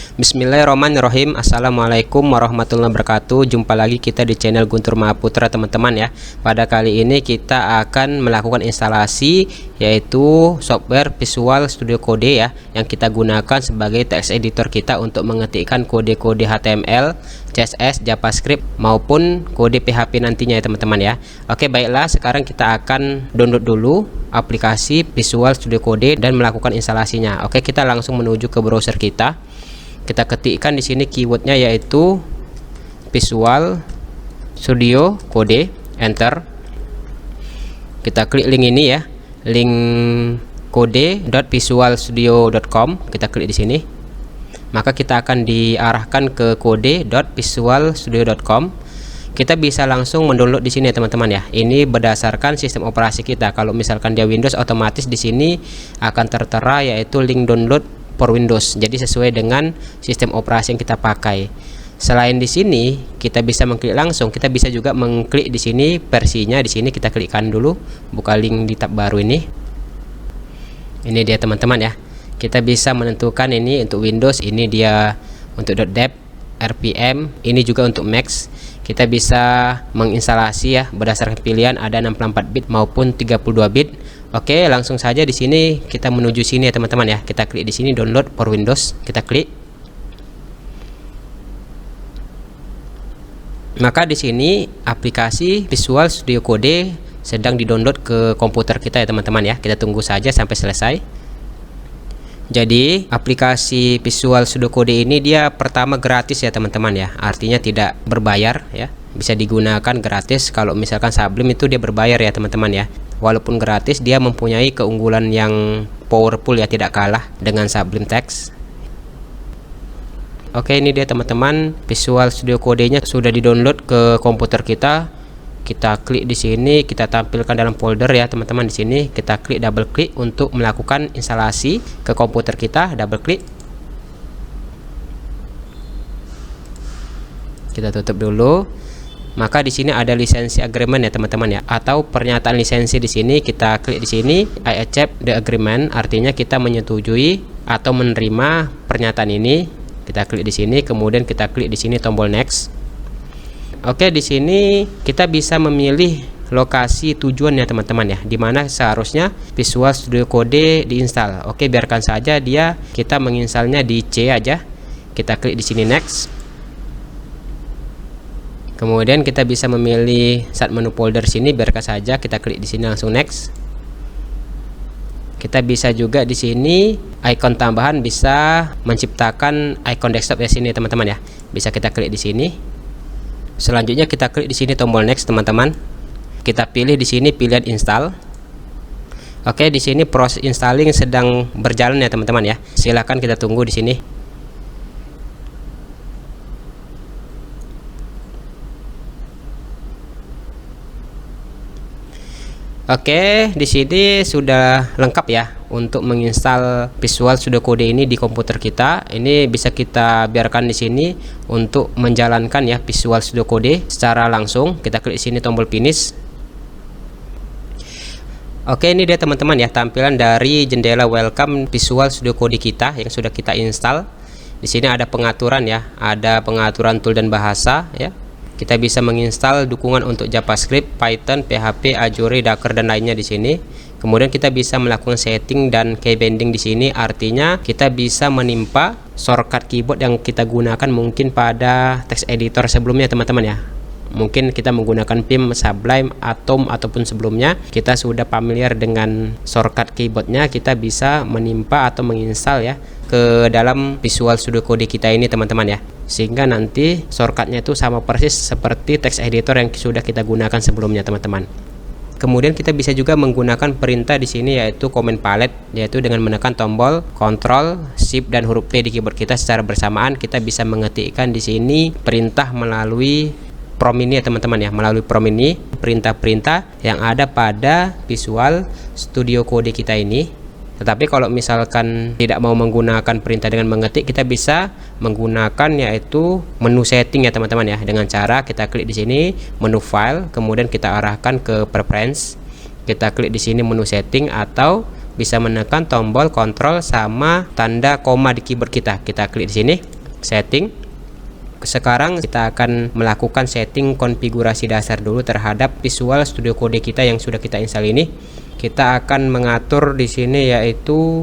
Bismillahirrahmanirrahim. Assalamualaikum warahmatullahi wabarakatuh. Jumpa lagi kita di channel Guntur Mahaputra teman-teman ya. Pada kali ini kita akan melakukan instalasi yaitu software Visual Studio Code ya, yang kita gunakan sebagai text editor kita untuk mengetikkan kode-kode HTML, CSS, JavaScript maupun kode PHP nantinya ya teman-teman ya. Oke, baiklah, sekarang kita akan download dulu aplikasi Visual Studio Code dan melakukan instalasinya. Oke, kita langsung menuju ke browser kita. Kita ketikkan di sini keywordnya yaitu Visual Studio Code, enter. Kita klik link ini ya, link code.visualstudio.com. Kita klik di sini, maka kita akan diarahkan ke code.visualstudio.com. Kita bisa langsung mendownload di sini ya teman-teman ya. Ini berdasarkan sistem operasi kita. Kalau misalkan dia Windows, otomatis di sini akan tertera yaitu link download for Windows. Jadi sesuai dengan sistem operasi yang kita pakai. Selain di sini kita bisa mengklik langsung, kita bisa juga mengklik di sini versinya. Di sini kita klikkan dulu, buka link di tab baru ini. Ini dia teman-teman ya. Kita bisa menentukan ini untuk Windows, ini dia untuk .deb, RPM, ini juga untuk Mac. Kita bisa menginstalasi ya berdasarkan pilihan, ada 64 bit maupun 32 bit. Oke, langsung saja di sini kita menuju sini ya teman-teman ya. Kita klik di sini download for Windows, kita klik. Maka di sini aplikasi Visual Studio Code sedang di-download ke komputer kita ya teman-teman ya. Kita tunggu saja sampai selesai. Jadi aplikasi Visual Studio Code ini dia pertama gratis ya teman-teman ya. Artinya tidak berbayar ya. Bisa digunakan gratis. Kalau misalkan Sublime itu dia berbayar ya teman-teman ya. Walaupun gratis, dia mempunyai keunggulan yang powerful ya, tidak kalah dengan Sublime Text. Oke, ini dia teman-teman, Visual Studio Code-nya sudah di-download ke komputer kita. Kita klik di sini, kita tampilkan dalam folder ya teman-teman. Di sini kita klik, double klik untuk melakukan instalasi ke komputer kita. Double klik. Kita tutup dulu. Maka di sini ada lisensi agreement ya teman-teman ya, atau pernyataan lisensi. Di sini kita klik di sini, I accept the agreement, artinya kita menyetujui atau menerima pernyataan ini. Kita klik di sini, kemudian kita klik di sini tombol next. Oke, di sini kita bisa memilih lokasi tujuan ya teman-teman ya, dimana seharusnya Visual Studio Code diinstal. Oke, biarkan saja dia, kita menginstalnya di C aja. Kita klik di sini next. Kemudian kita bisa memilih start menu folder sini, biarkan saja, kita klik di sini langsung next. Kita bisa juga di sini icon tambahan, bisa menciptakan icon desktop di sini teman-teman ya. Bisa kita klik di sini. Selanjutnya kita klik di sini tombol next teman-teman. Kita pilih di sini pilihan install. Oke, di sini proses installing sedang berjalan ya teman-teman ya. Silahkan kita tunggu di sini. Oke, di sini sudah lengkap ya untuk menginstal Visual Studio Code ini di komputer kita. Ini bisa kita biarkan di sini untuk menjalankan ya Visual Studio Code secara langsung. Kita klik sini tombol finish. Oke, ini dia teman-teman ya tampilan dari jendela welcome Visual Studio Code kita yang sudah kita install. Di sini ada pengaturan ya, ada pengaturan tool dan bahasa ya. Kita bisa menginstal dukungan untuk JavaScript, Python, PHP, Azure, Docker dan lainnya di sini. Kemudian kita bisa melakukan setting dan key binding di sini. Artinya kita bisa menimpa shortcut keyboard yang kita gunakan mungkin pada text editor sebelumnya teman-teman ya. Mungkin kita menggunakan Vim, Sublime, Atom ataupun sebelumnya kita sudah familiar dengan shortcut keyboardnya. Kita bisa menimpa atau menginstal ya ke dalam Visual Studio Code kita ini teman-teman ya, sehingga nanti shortcutnya itu sama persis seperti text editor yang sudah kita gunakan sebelumnya teman-teman. Kemudian kita bisa juga menggunakan perintah di sini yaitu command palette, yaitu dengan menekan tombol Ctrl, Shift dan huruf P di keyboard kita secara bersamaan. Kita bisa mengetikkan di sini perintah melalui prom ini ya teman-teman ya, melalui prom ini perintah-perintah yang ada pada Visual Studio Code kita ini. Tetapi kalau misalkan tidak mau menggunakan perintah dengan mengetik, kita bisa menggunakan yaitu menu setting ya teman-teman ya, dengan cara kita klik di sini menu file, kemudian kita arahkan ke preference. Kita klik di sini menu setting atau bisa menekan tombol kontrol sama tanda koma di keyboard kita. Kita klik di sini, setting. Sekarang kita akan melakukan setting konfigurasi dasar dulu terhadap Visual Studio Code kita yang sudah kita install ini. Kita akan mengatur di sini yaitu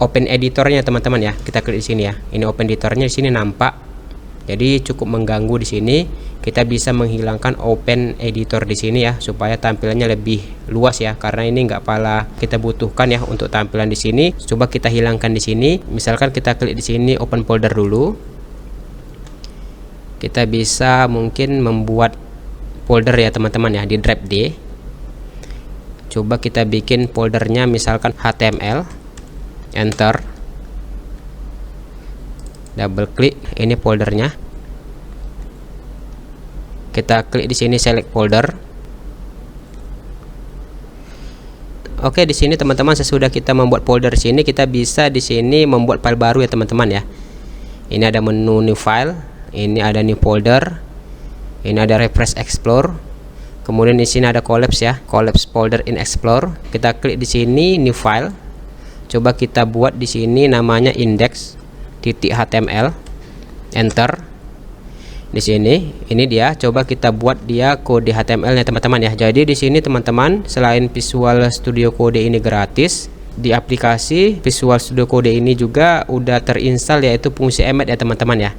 Open Editornya teman-teman ya. Kita klik di sini ya. Ini Open Editornya di sini nampak. Jadi cukup mengganggu di sini. Kita bisa menghilangkan Open Editor di sini ya supaya tampilannya lebih luas ya. Karena ini nggak pala kita butuhkan ya untuk tampilan di sini. Coba kita hilangkan di sini. Misalkan kita klik di sini Open Folder dulu. Kita bisa mungkin membuat folder ya teman-teman ya di drive D. Coba kita bikin foldernya misalkan HTML, enter, double klik, ini foldernya. Kita klik di sini select folder. Oke, di sini teman-teman sesudah kita membuat folder sini, kita bisa di sini membuat file baru ya teman-teman ya. Ini ada menu new file. Ini ada new folder, ini ada refresh explore, kemudian di sini ada collapse ya, collapse folder in explore. Kita klik di sini new file, coba kita buat di sini namanya index.html, enter. Di sini ini dia, coba kita buat dia kode HTML nya teman-teman ya. Jadi di sini teman-teman selain Visual Studio Code ini gratis, di aplikasi Visual Studio Code ini juga udah terinstall yaitu fungsi embed ya teman-teman ya.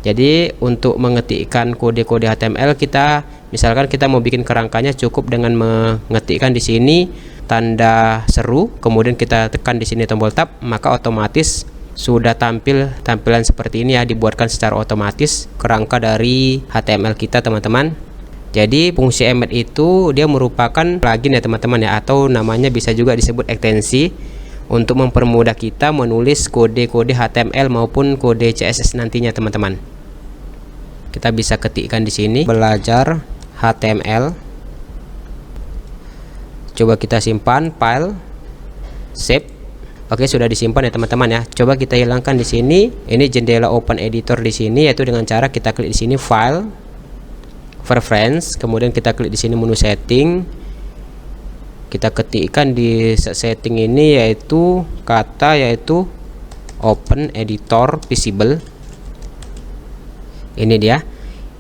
Jadi untuk mengetikkan kode-kode HTML kita, misalkan kita mau bikin kerangkanya, cukup dengan mengetikkan di sini tanda seru, kemudian kita tekan di sini tombol tab, maka otomatis sudah tampil tampilan seperti ini ya, dibuatkan secara otomatis kerangka dari HTML kita teman-teman. Jadi fungsi embed itu dia merupakan plugin ya teman-teman ya, atau namanya bisa juga disebut ekstensi untuk mempermudah kita menulis kode-kode HTML maupun kode CSS nantinya teman-teman. Kita bisa ketikkan di sini belajar HTML. Coba kita simpan file, save. Oke, sudah disimpan ya teman-teman ya. Coba kita hilangkan di sini. Ini jendela Open Editor di sini, yaitu dengan cara kita klik di sini file, preference, kemudian kita klik di sini menu setting. Kita ketikkan di setting ini yaitu kata yaitu Open Editor Visible. Ini dia.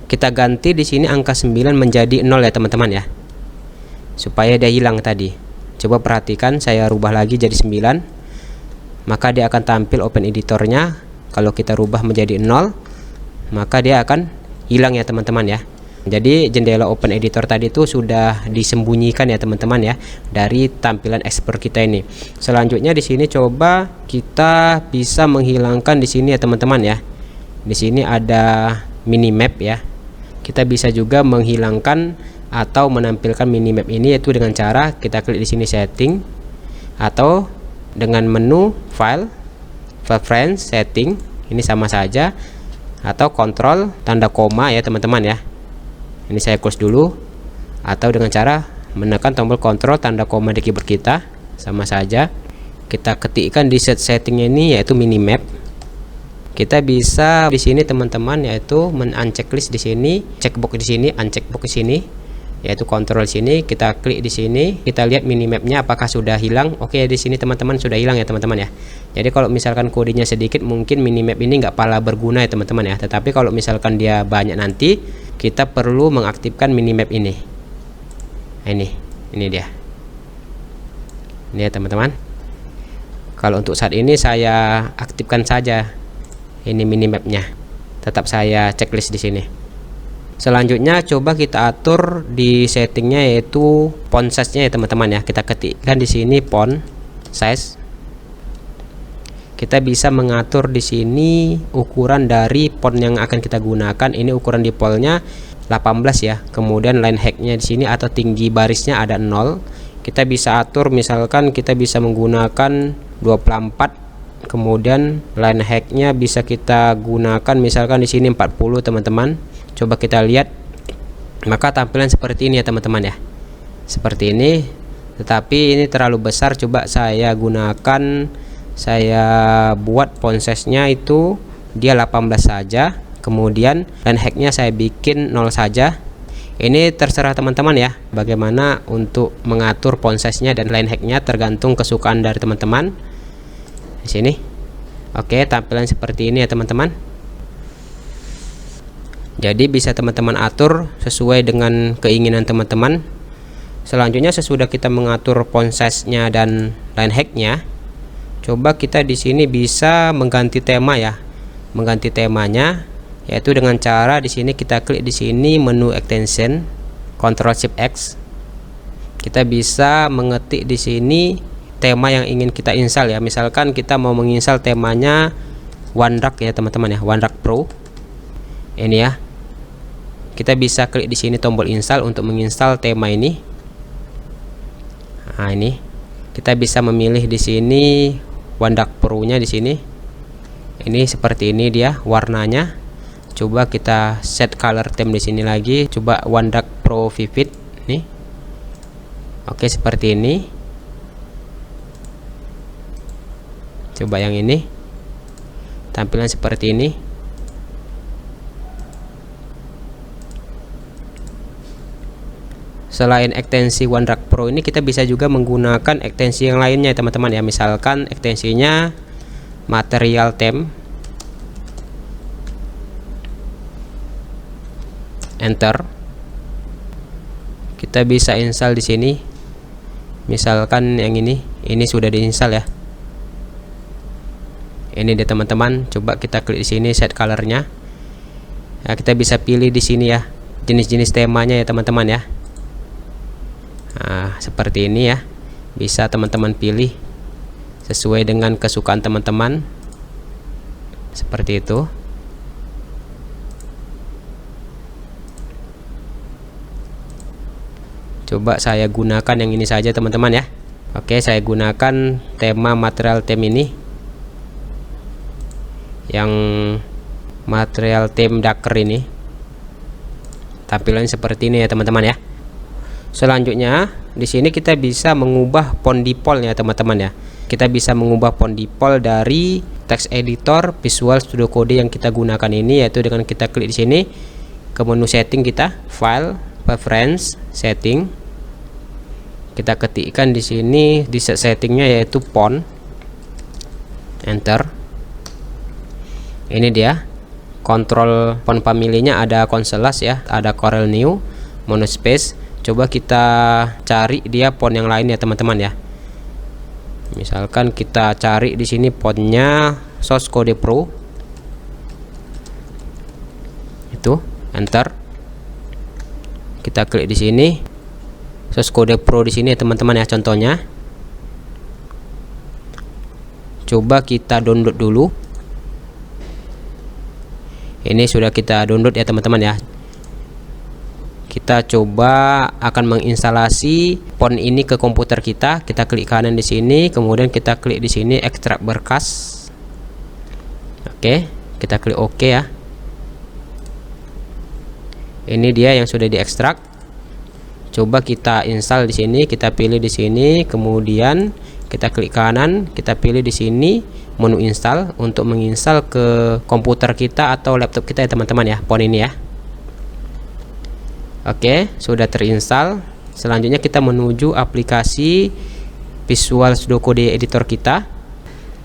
Kita ganti di sini angka 9 menjadi 0 ya teman-teman ya. Supaya dia hilang tadi. Coba perhatikan, saya rubah lagi jadi 9. Maka dia akan tampil Open Editornya. Kalau kita rubah menjadi 0, maka dia akan hilang ya teman-teman ya. Jadi jendela Open Editor tadi itu sudah disembunyikan ya teman-teman ya dari tampilan Explorer kita ini. Selanjutnya di sini coba kita bisa menghilangkan di sini ya teman-teman ya. Di sini ada minimap ya. Kita bisa juga menghilangkan atau menampilkan minimap ini yaitu dengan cara kita klik di sini setting atau dengan menu file, preference, setting. Ini sama saja, atau kontrol tanda koma ya teman-teman ya. Ini saya close dulu, atau dengan cara menekan tombol kontrol tanda koma di keyboard kita, sama saja. Kita ketikkan di settingnya ini yaitu minimap. Kita bisa di sini teman-teman yaitu men-unchecklist di sini, checkbox di sini, uncheckbox di sini, yaitu kontrol sini. Kita klik di sini, kita lihat minimapnya apakah sudah hilang. Oke, di sini teman-teman sudah hilang ya teman-teman ya. Jadi kalau misalkan kodenya sedikit, mungkin minimap ini nggak pala berguna ya teman-teman ya. Tetapi kalau misalkan dia banyak nanti, kita perlu mengaktifkan minimap ini. Nah, ini dia. Ini ya teman-teman. Kalau untuk saat ini saya aktifkan saja ini minimapnya. Tetap saya checklist di sini. Selanjutnya coba kita atur di settingnya yaitu font size-nya ya teman-teman ya. Kita ketikkan di sini font size. Kita bisa mengatur di sini ukuran dari font yang akan kita gunakan. Ini ukuran defaultnya 18 ya. Kemudian line height-nya di sini atau tinggi barisnya ada 0. Kita bisa atur misalkan kita bisa menggunakan 24. Kemudian line height-nya bisa kita gunakan misalkan di sini 40 teman-teman. Coba kita lihat. Maka tampilan seperti ini ya teman-teman ya. Seperti ini. Tetapi ini terlalu besar, coba saya gunakan, saya buat font size-nya itu dia 18 saja. Kemudian line height-nya saya bikin 0 saja. Ini terserah teman-teman ya, bagaimana untuk mengatur font size-nya dan line height-nya, tergantung kesukaan dari teman-teman. Di sini. Oke, tampilan seperti ini ya teman-teman. Jadi bisa teman-teman atur sesuai dengan keinginan teman-teman. Selanjutnya sesudah kita mengatur font size-nya dan line height-nya, coba kita di sini bisa mengganti tema ya. Mengganti temanya yaitu dengan cara di sini kita klik di sini menu extension, Ctrl Shift X. Kita bisa mengetik di sini tema yang ingin kita install ya. Misalkan kita mau menginstal temanya OneDrag ya teman-teman ya, OneDrag Pro. Ini ya. Kita bisa klik di sini tombol install untuk menginstal tema ini. Nah, ini kita bisa memilih di sini OneDrag Pro-nya di sini. Ini seperti ini dia warnanya. Coba kita set color theme di sini lagi. Coba OneDrag Pro Vivid nih. Oke, seperti ini. Coba yang ini. Tampilan seperti ini. Selain ekstensi OneDrag Pro ini, kita bisa juga menggunakan ekstensi yang lainnya teman-teman ya. Misalkan ekstensinya material theme, enter. Kita bisa install di sini. Misalkan yang ini sudah diinstal ya. Ini deh teman-teman. Coba kita klik di sini set colornya. Nah, kita bisa pilih di sini ya jenis-jenis temanya ya teman-teman ya. Nah, seperti ini ya, bisa teman-teman pilih sesuai dengan kesukaan teman-teman, seperti itu. Coba saya gunakan yang ini saja teman-teman ya. Oke, saya gunakan tema material theme ini, yang material theme Docker ini. Tampilan seperti ini ya teman-teman ya. Selanjutnya di sini kita bisa mengubah font default-nya teman-teman ya. Kita bisa mengubah font default dari text editor Visual Studio Code yang kita gunakan ini, yaitu dengan kita klik di sini ke menu setting kita, file, preference, setting. Kita ketikkan di sini di settingnya yaitu font, enter. Ini dia kontrol font family-nya, ada Conselas ya, ada Corel New, Monospace. Coba kita cari dia font yang lain ya teman-teman ya. Misalkan kita cari di sini fontnya Source Code Pro. Itu, enter. Kita klik di sini Source Code Pro di sini ya teman-teman ya, contohnya. Coba kita download dulu. Ini sudah kita download ya teman-teman ya. Kita coba akan menginstalasi font ini ke komputer kita. Kita klik kanan di sini, kemudian kita klik di sini ekstrak berkas. Oke, kita klik OK ya. Ini dia yang sudah diekstrak. Coba kita install di sini, kita pilih di sini, kemudian kita klik kanan, kita pilih di sini menu install untuk menginstal ke komputer kita atau laptop kita ya teman-teman ya, font ini ya. Oke, sudah terinstall. Selanjutnya kita menuju aplikasi Visual Studio Code Editor kita.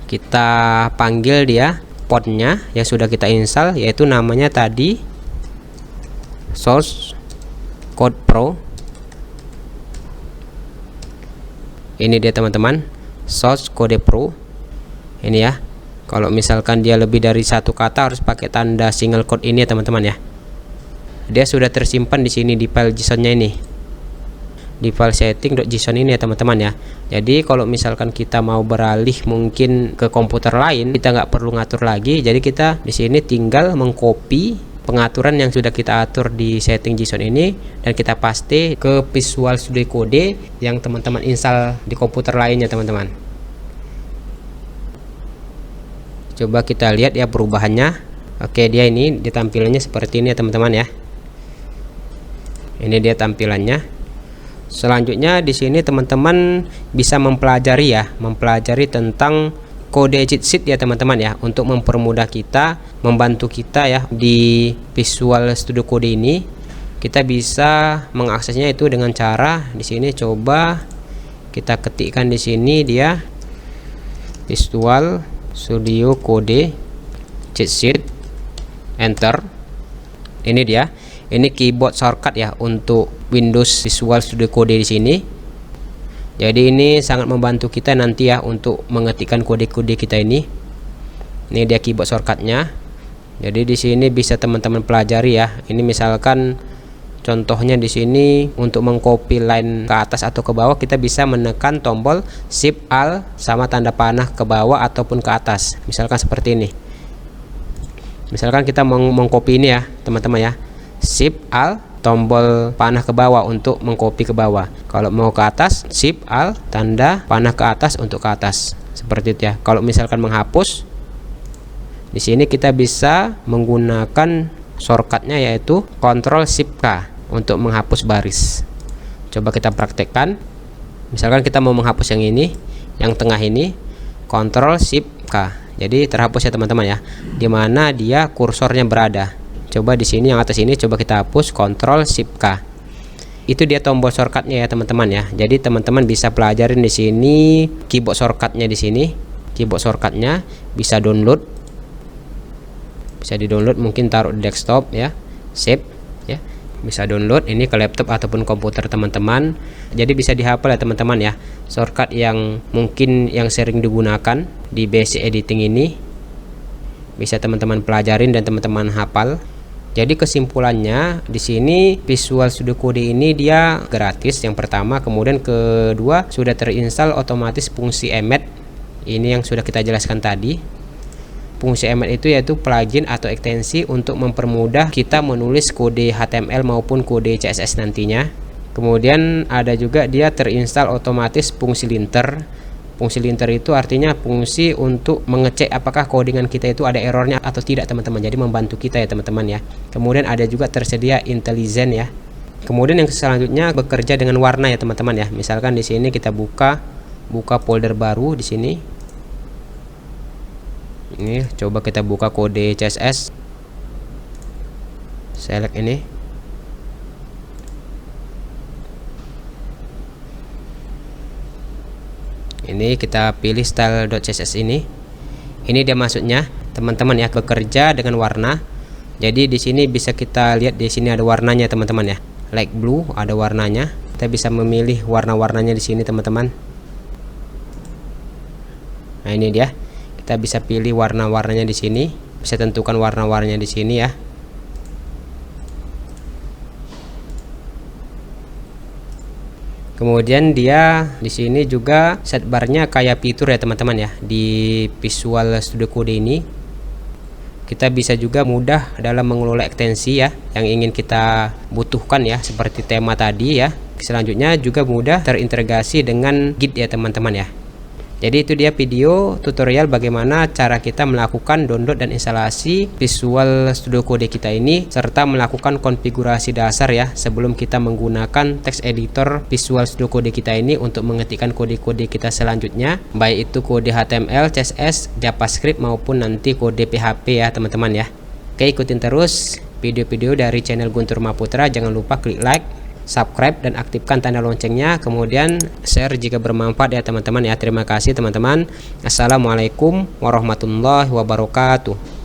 Kita panggil dia fontnya yang sudah kita install, yaitu namanya tadi Source Code Pro. Ini dia teman-teman, Source Code Pro. Ini ya. Kalau misalkan dia lebih dari satu kata harus pakai tanda single quote ini ya teman-teman ya. Dia sudah tersimpan di sini di file JSON-nya ini, di file setting.json ini ya teman-teman ya. Jadi kalau misalkan kita mau beralih mungkin ke komputer lain, kita nggak perlu ngatur lagi. Jadi kita di sini tinggal mengcopy pengaturan yang sudah kita atur di setting JSON ini dan kita paste ke Visual Studio Code yang teman-teman install di komputer lainnya teman-teman. Coba kita lihat ya perubahannya. Oke, dia ini tampilannya seperti ini ya teman-teman ya. Ini dia tampilannya. Selanjutnya di sini teman-teman bisa mempelajari tentang kode cheat sheet ya teman-teman ya, untuk mempermudah kita, membantu kita ya di Visual Studio Code ini. kita bisa mengaksesnya itu dengan cara di sini. Coba kita ketikkan di sini dia Visual Studio Code cheat sheet, enter. Ini dia, ini keyboard shortcut ya untuk Windows Visual Studio Code di sini. Jadi ini sangat membantu kita nanti ya untuk mengetikkan kode-kode kita ini. Ini dia keyboard shortcutnya. Jadi di sini bisa teman-teman pelajari ya. Ini misalkan contohnya di sini untuk mengcopy line ke atas atau ke bawah, kita bisa menekan tombol Shift Alt sama tanda panah ke bawah ataupun ke atas. Misalkan seperti ini. Misalkan kita mau mengcopy ini ya teman-teman ya. Shift Alt tombol panah ke bawah untuk mengcopy ke bawah. Kalau mau ke atas, Shift Alt tanda panah ke atas untuk ke atas. Seperti itu ya. Kalau misalkan menghapus, di sini kita bisa menggunakan shortcutnya yaitu Ctrl Shift K untuk menghapus baris. Coba kita praktekkan. Misalkan kita mau menghapus yang ini, yang tengah ini, Ctrl Shift K. Jadi terhapus ya teman-teman ya. Dimana dia kursornya berada. Coba di sini yang atas ini coba kita hapus, Ctrl Shift K. Itu dia tombol shortcutnya ya teman-teman ya. Jadi teman-teman bisa pelajarin di sini keyboard shortcutnya di sini. Keyboard shortcutnya bisa download. Bisa di-download, mungkin taruh di desktop ya. Save ya. Bisa download ini ke laptop ataupun komputer teman-teman. Jadi bisa dihafal ya teman-teman ya. Shortcut yang mungkin yang sering digunakan di basic editing ini. Bisa teman-teman pelajarin dan teman-teman hafal. Jadi kesimpulannya di sini Visual Studio Code ini dia gratis yang pertama, kemudian kedua sudah terinstall otomatis fungsi Emmet. Ini yang sudah kita jelaskan tadi. Fungsi Emmet itu yaitu plugin atau ekstensi untuk mempermudah kita menulis kode HTML maupun kode CSS nantinya. Kemudian ada juga dia terinstall otomatis fungsi linter. Fungsi linter itu artinya fungsi untuk mengecek apakah codingan kita itu ada errornya atau tidak teman-teman. Jadi membantu kita ya teman-teman ya. Kemudian ada juga tersedia IntelliJ ya. Kemudian yang selanjutnya bekerja dengan warna ya teman-teman ya. Misalkan di sini kita buka folder baru di sini. Ini coba kita buka kode CSS. Select ini. Ini kita pilih style.css ini. Ini dia maksudnya teman-teman ya, bekerja dengan warna. Jadi di sini bisa kita lihat di sini ada warnanya teman-teman ya. Light blue ada warnanya. Kita bisa memilih warna-warnanya di sini teman-teman. Nah, ini dia. Kita bisa pilih warna-warnanya di sini. Bisa tentukan warna-warnanya di sini ya. Kemudian dia di sini juga set barnya kayak fitur ya teman-teman ya. Di Visual Studio Code ini kita bisa juga mudah dalam mengelola ekstensi ya yang ingin kita butuhkan ya, seperti tema tadi ya. Selanjutnya juga mudah terintegrasi dengan Git ya teman-teman ya. Jadi itu dia video tutorial bagaimana cara kita melakukan download dan instalasi Visual Studio Code kita ini, serta melakukan konfigurasi dasar ya sebelum kita menggunakan text editor Visual Studio Code kita ini untuk mengetikkan kode-kode kita selanjutnya, baik itu kode HTML, CSS, JavaScript maupun nanti kode PHP ya teman-teman ya. Oke, ikutin terus video-video dari channel Guntur Maputra. Jangan lupa klik like, subscribe dan aktifkan tanda loncengnya, kemudian share jika bermanfaat ya teman-teman ya. Terima kasih teman-teman. Assalamualaikum warahmatullahi wabarakatuh.